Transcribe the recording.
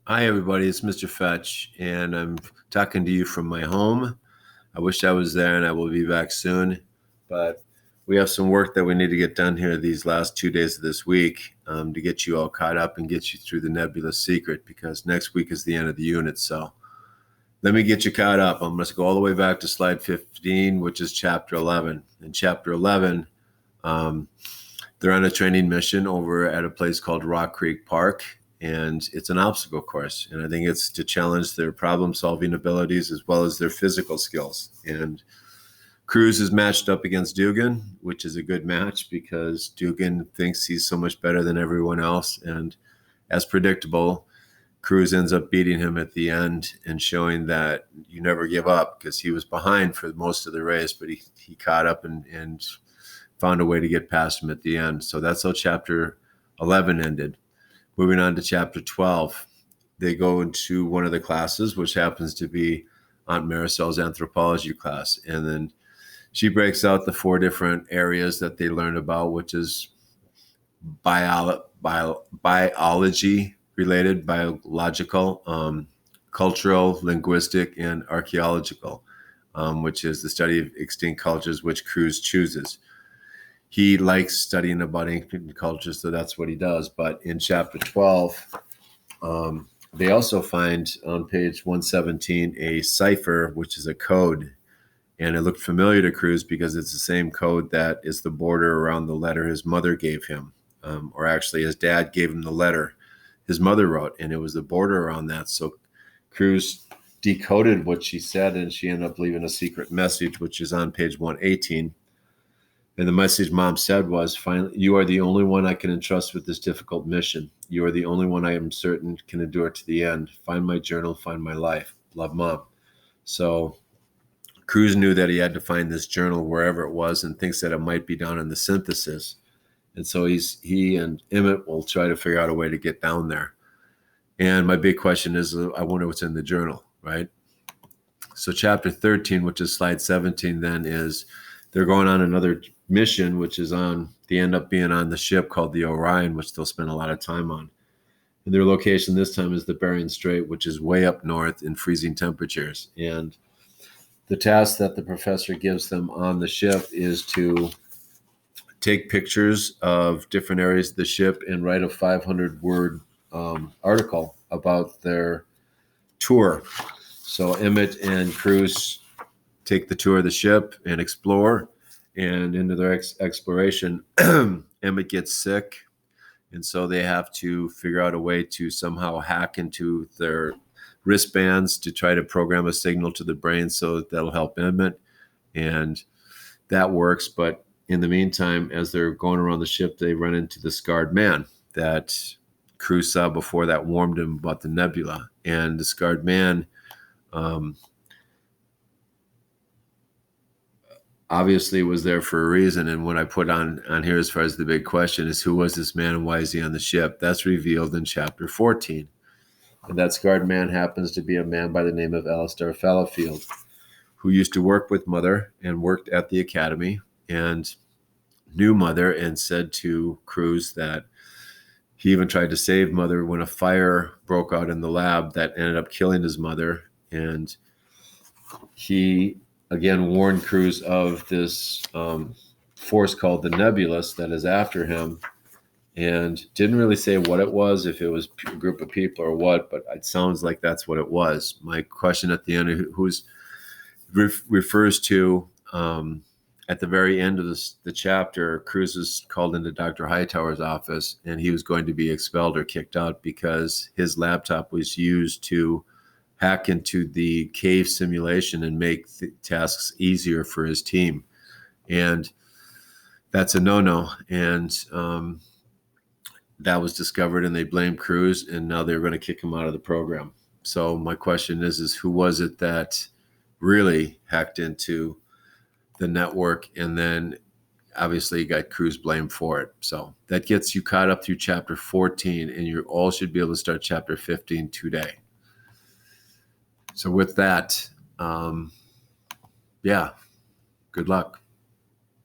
Hi, everybody. It's Mr. Fetch, and I'm talking to you from my home. I wish I was there, and I will be back soon. But we have some work that we need to get done here these last 2 days of this week to get you all caught up and get you through the nebula secret, because next week is the end of the unit. So let me get you caught up. I'm going to go all the way back to slide 15, which is chapter 11. In chapter 11, they're on a training mission over at a place called Rock Creek Park, and it's an obstacle course. And I think it's to challenge their problem-solving abilities as well as their physical skills. And Cruz is matched up against Dugan, which is a good match because Dugan thinks he's so much better than everyone else. And as predictable, Cruz ends up beating him at the end and showing that you never give up, because he was behind for most of the race, but he caught up and found a way to get past him at the end. So that's how chapter 11 ended. Moving on to chapter 12, they go into one of the classes, which happens to be Aunt Maricel's anthropology class. And then she breaks out the 4 different areas that they learned about, which is biology related, biological, cultural, linguistic, and archaeological, which is the study of extinct cultures, which Cruz chooses. He likes studying about ancient cultures, so that's what he does. But in chapter 12, they also find on page 117 a cipher, which is a code. And it looked familiar to Cruz because it's the same code that is the border around the letter his mother gave him. Or actually, his dad gave him the letter his mother wrote, and it was the border around that. So Cruz decoded what she said, and she ended up leaving a secret message, which is on page 118. And the message Mom said was, "Finally, you are the only one I can entrust with this difficult mission. You are the only one I am certain can endure to the end. Find my journal, find my life. Love, Mom." So Cruz knew that he had to find this journal wherever it was, and thinks that it might be down in the synthesis. And so he and Emmett will try to figure out a way to get down there. And my big question is, I wonder what's in the journal, right? So chapter 13, which is slide 17, then is they're going on another mission, which is they end up being on the ship called the Orion, which they'll spend a lot of time on. And their location this time is the Bering Strait, which is way up north in freezing temperatures. And the task that the professor gives them on the ship is to take pictures of different areas of the ship and write a 500-word article about their tour. So Emmett and Cruz take the tour of the ship and explore. And into their exploration, Emmett gets sick. And so they have to figure out a way to somehow hack into their wristbands to try to program a signal to the brain so that'll help Emmett. And that works. But in the meantime, as they're going around the ship, they run into the scarred man that Cruz saw before that warned him about the nebula. And the scarred man obviously was there for a reason. And what I put on here as far as the big question is, who was this man and why is he on the ship? That's revealed in chapter 14. And that scarred man happens to be a man by the name of Alistair Fallowfield, who used to work with Mother and worked at the academy and knew Mother, and said to Cruz that he even tried to save Mother when a fire broke out in the lab that ended up killing his mother. And he again warned Cruz of this force called the nebulous that is after him, and didn't really say what it was, if it was a group of people or what, but it sounds like that's what it was. My question at the end, who's refers to at the very end of the chapter, Cruz is called into Dr. Hightower's office, and he was going to be expelled or kicked out because his laptop was used to hack into the cave simulation and make the tasks easier for his team. And that's a no-no. And that was discovered, and they blamed Cruz, and now they're going to kick him out of the program. So my question is who was it that really hacked into the network, and then obviously got Cruz blamed for it? So that gets you caught up through chapter 14, and you all should be able to start chapter 15 today. So with that, good luck.